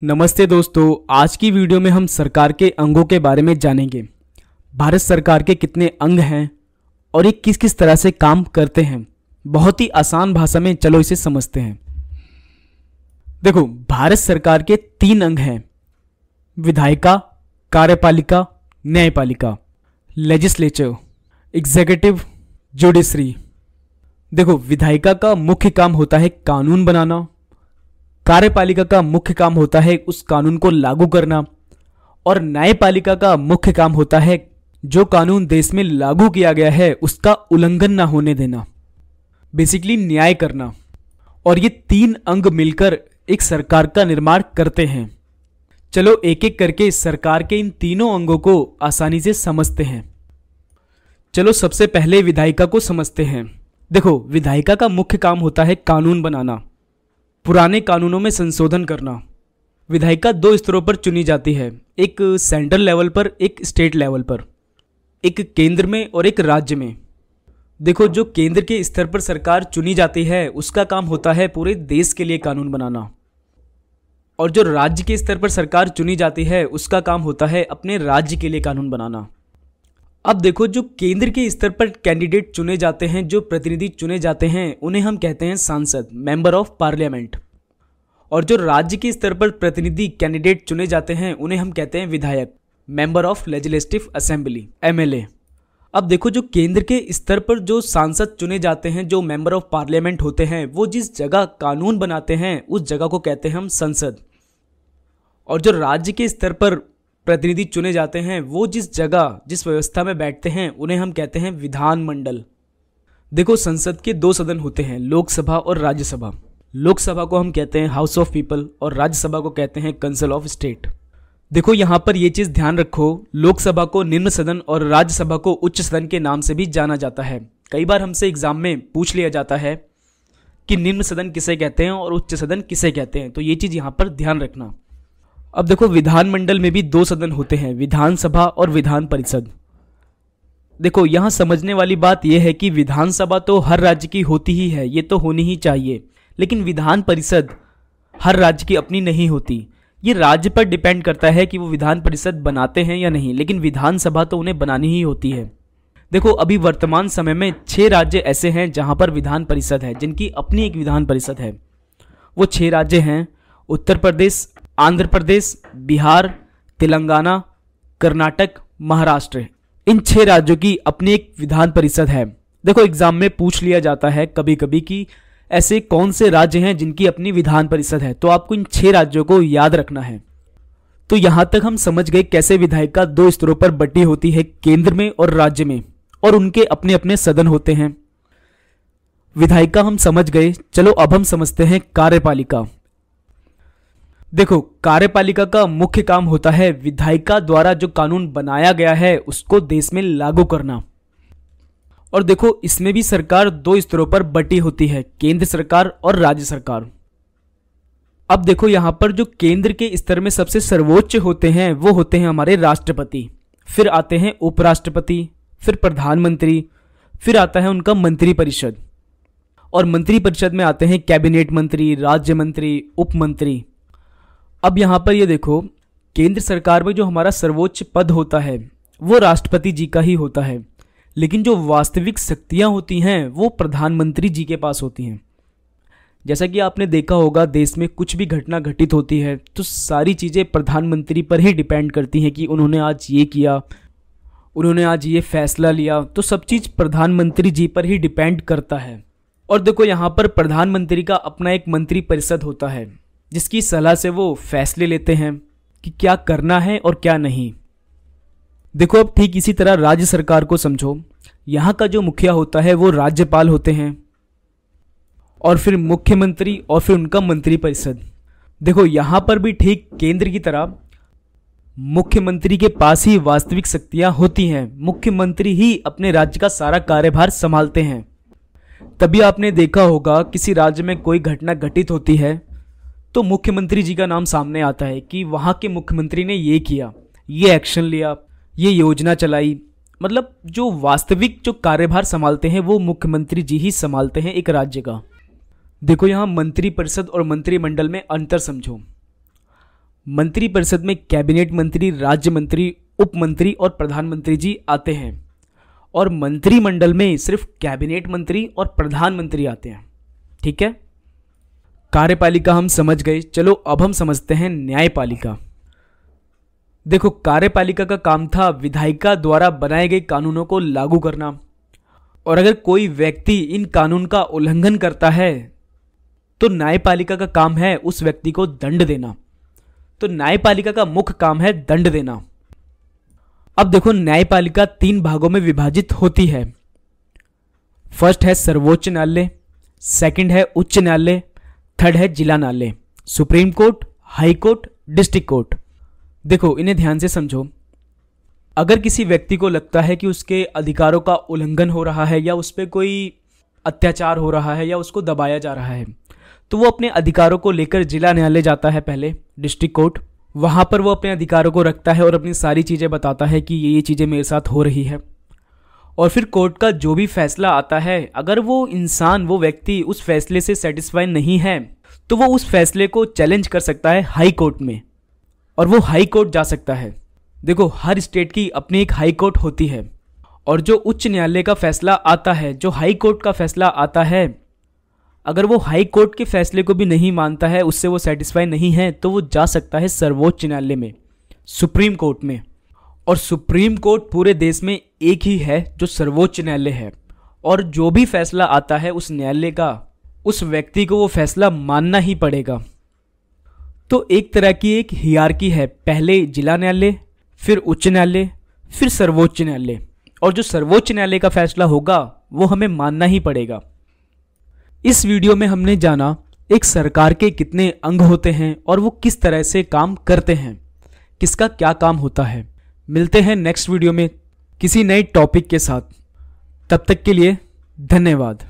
नमस्ते दोस्तों, आज की वीडियो में हम सरकार के अंगों के बारे में जानेंगे। भारत सरकार के कितने अंग हैं और ये किस किस तरह से काम करते हैं। बहुत ही आसान भाषा में चलो इसे समझते हैं। देखो, भारत सरकार के 3 अंग हैं: विधायिका, कार्यपालिका, न्यायपालिका। Legislature, executive, judiciary. देखो, विधायिका का मुख्य काम होता है कानून बनाना, कार्यपालिका का मुख्य काम होता है उस कानून को लागू करना, और न्यायपालिका का मुख्य काम होता है जो कानून देश में लागू किया गया है उसका उल्लंघन ना होने देना, बेसिकली न्याय करना। और ये 3 अंग मिलकर एक सरकार का निर्माण करते हैं। चलो एक एक करके सरकार के इन तीनों अंगों को आसानी से समझते हैं। चलो सबसे पहले विधायिका को समझते हैं। देखो, विधायिका का मुख्य काम होता है कानून बनाना, पुराने कानूनों में संशोधन करना। विधायिका 2 स्तरों पर चुनी जाती है, एक सेंट्रल लेवल पर, एक स्टेट लेवल पर, एक केंद्र में और एक राज्य में। देखो, जो केंद्र के स्तर पर सरकार चुनी जाती है उसका काम होता है पूरे देश के लिए कानून बनाना, और जो राज्य के स्तर पर सरकार चुनी जाती है उसका काम होता है अपने राज्य के लिए कानून बनाना। अब देखो, जो केंद्र के स्तर पर कैंडिडेट चुने जाते हैं, जो प्रतिनिधि चुने जाते हैं, उन्हें हम कहते हैं सांसद, मेंबर ऑफ पार्लियामेंट। और जो राज्य के स्तर पर प्रतिनिधि कैंडिडेट चुने जाते हैं उन्हें हम कहते हैं विधायक, member of legislative assembly, MLA. अब देखो, जो केंद्र के स्तर पर जो सांसद चुने जाते हैं, जो मेंबर ऑफ पार्लियामेंट होते हैं, वो जिस जगह कानून बनाते हैं उस जगह को कहते हैं हम संसद। और जो राज्य के स्तर पर प्रतिनिधि चुने जाते हैं, वो जिस जगह, जिस व्यवस्था में बैठते हैं उन्हें हम कहते हैं विधानमंडल। देखो, संसद के 2 सदन होते हैं, लोकसभा और राज्यसभा। लोकसभा को हम कहते हैं हाउस ऑफ पीपल और राज्यसभा को कहते हैं काउंसिल ऑफ स्टेट। देखो, यहाँ पर ये चीज़ ध्यान रखो, लोकसभा को निम्न सदन और राज्यसभा को उच्च सदन के नाम से भी जाना जाता है। कई बार हमसे एग्जाम में पूछ लिया जाता है कि निम्न सदन किसे कहते हैं और उच्च सदन किसे कहते हैं, तो ये चीज़ यहाँ पर ध्यान रखना। अब देखो, विधानमंडल में भी 2 सदन होते हैं, विधानसभा और विधान परिषद। देखो, यहाँ समझने वाली बात यह है कि विधानसभा तो हर राज्य की होती ही है, ये तो होनी ही चाहिए, लेकिन विधान परिषद हर राज्य की अपनी नहीं होती। ये राज्य पर डिपेंड करता है कि वो विधान परिषद बनाते हैं या नहीं, लेकिन विधानसभा तो उन्हें बनानी ही होती है। देखो, अभी वर्तमान समय में 6 राज्य ऐसे हैं जहाँ पर विधान परिषद है, जिनकी अपनी एक विधान परिषद है। वो 6 राज्य हैं: उत्तर प्रदेश, आंध्र प्रदेश, बिहार, तेलंगाना, कर्नाटक, महाराष्ट्र। इन 6 राज्यों की अपनी एक विधान परिषद है। देखो, एग्जाम में पूछ लिया जाता है कभी कभी कि ऐसे कौन से राज्य हैं जिनकी अपनी विधान परिषद है, तो आपको इन 6 राज्यों को याद रखना है। तो यहां तक हम समझ गए कैसे विधायिका 2 स्तरों पर बटी होती है, केंद्र में और राज्य में, और उनके अपने अपने सदन होते हैं। विधायिका हम समझ गए। चलो अब हम समझते हैं कार्यपालिका। देखो, कार्यपालिका का मुख्य काम होता है विधायिका द्वारा जो कानून बनाया गया है उसको देश में लागू करना। और देखो, इसमें भी सरकार 2 स्तरों पर बटी होती है, केंद्र सरकार और राज्य सरकार। अब देखो, यहां पर जो केंद्र के स्तर में सबसे सर्वोच्च होते हैं वो होते हैं हमारे राष्ट्रपति, फिर आते हैं उपराष्ट्रपति, फिर प्रधानमंत्री, फिर आता है उनका मंत्रिपरिषद, और मंत्रिपरिषद में आते हैं कैबिनेट मंत्री, राज्य मंत्री, उप मंत्री। अब यहां पर ये देखो, केंद्र सरकार में जो हमारा सर्वोच्च पद होता है वो राष्ट्रपति जी का ही होता है, लेकिन जो वास्तविक शक्तियां होती हैं वो प्रधानमंत्री जी के पास होती हैं। जैसा कि आपने देखा होगा, देश में कुछ भी घटना घटित होती है तो सारी चीज़ें प्रधानमंत्री पर ही डिपेंड करती हैं कि उन्होंने आज ये किया, उन्होंने आज ये फैसला लिया, तो सब चीज़ प्रधानमंत्री जी पर ही डिपेंड करता है। और देखो, यहाँ पर प्रधानमंत्री का अपना एक मंत्रिपरिषद होता है जिसकी सलाह से वो फैसले लेते हैं कि क्या करना है और क्या नहीं। देखो, अब ठीक इसी तरह राज्य सरकार को समझो। यहाँ का जो मुखिया होता है वो राज्यपाल होते हैं, और फिर मुख्यमंत्री, और फिर उनका मंत्रिपरिषद। देखो, यहाँ पर भी ठीक केंद्र की तरह मुख्यमंत्री के पास ही वास्तविक शक्तियाँ होती हैं। मुख्यमंत्री ही अपने राज्य का सारा कार्यभार संभालते हैं। तभी आपने देखा होगा किसी राज्य में कोई घटना घटित होती है तो मुख्यमंत्री जी का नाम सामने आता है कि वहाँ के मुख्यमंत्री ने ये किया, ये एक्शन लिया, ये योजना चलाई। मतलब जो वास्तविक जो कार्यभार संभालते हैं वो मुख्यमंत्री जी ही संभालते हैं एक राज्य का। देखो, यहाँ मंत्रिपरिषद और मंत्रिमंडल में अंतर समझो। मंत्रिपरिषद में कैबिनेट मंत्री, राज्य मंत्री, उप मंत्री और प्रधानमंत्री जी आते हैं, और मंत्रिमंडल में सिर्फ कैबिनेट मंत्री और प्रधानमंत्री आते हैं। ठीक है, कार्यपालिका हम समझ गए। चलो अब हम समझते हैं न्यायपालिका। देखो, कार्यपालिका का काम था विधायिका द्वारा बनाए गए कानूनों को लागू करना, और अगर कोई व्यक्ति इन कानून का उल्लंघन करता है तो न्यायपालिका का काम है उस व्यक्ति को दंड देना। तो न्यायपालिका का मुख्य काम है दंड देना। अब देखो, न्यायपालिका 3 भागों में विभाजित होती है। फर्स्ट है सर्वोच्च न्यायालय, सेकंड है उच्च न्यायालय, थर्ड है जिला न्यायालय, supreme court, high court, district court. देखो, इन्हें ध्यान से समझो। अगर किसी व्यक्ति को लगता है कि उसके अधिकारों का उल्लंघन हो रहा है, या उस पर कोई अत्याचार हो रहा है, या उसको दबाया जा रहा है, तो वो अपने अधिकारों को लेकर जिला न्यायालय जाता है, पहले डिस्ट्रिक्ट कोर्ट। वहाँ पर वो अपने अधिकारों को रखता है और अपनी सारी चीज़ें बताता है कि ये चीज़ें मेरे साथ हो रही है। और फिर कोर्ट का जो भी फैसला आता है, अगर वो इंसान, वो व्यक्ति उस फैसले से सेटिस्फाई नहीं है, तो वो उस फैसले को चैलेंज कर सकता है हाई कोर्ट में, और वो हाई कोर्ट जा सकता है। देखो, हर स्टेट की अपनी एक हाई कोर्ट होती है, और जो उच्च न्यायालय का फैसला आता है, जो हाई कोर्ट का फैसला आता है, अगर वो हाई कोर्ट के फैसले को भी नहीं मानता है, उससे वो सेटिस्फाई नहीं है, तो वो जा सकता है सर्वोच्च न्यायालय में, सुप्रीम कोर्ट में। और सुप्रीम कोर्ट पूरे देश में एक ही है जो सर्वोच्च न्यायालय है, और जो भी फैसला आता है उस न्यायालय का, उस व्यक्ति को वो फैसला मानना ही पड़ेगा। तो एक तरह की एक हियरार्की है, पहले जिला न्यायालय, फिर उच्च न्यायालय, फिर सर्वोच्च न्यायालय, और जो सर्वोच्च न्यायालय का फैसला होगा वो हमें मानना ही पड़ेगा। इस वीडियो में हमने जाना एक सरकार के कितने अंग होते हैं और वो किस तरह से काम करते हैं, किसका क्या काम होता है। मिलते हैं नेक्स्ट वीडियो में किसी नए टॉपिक के साथ। तब तक के लिए धन्यवाद।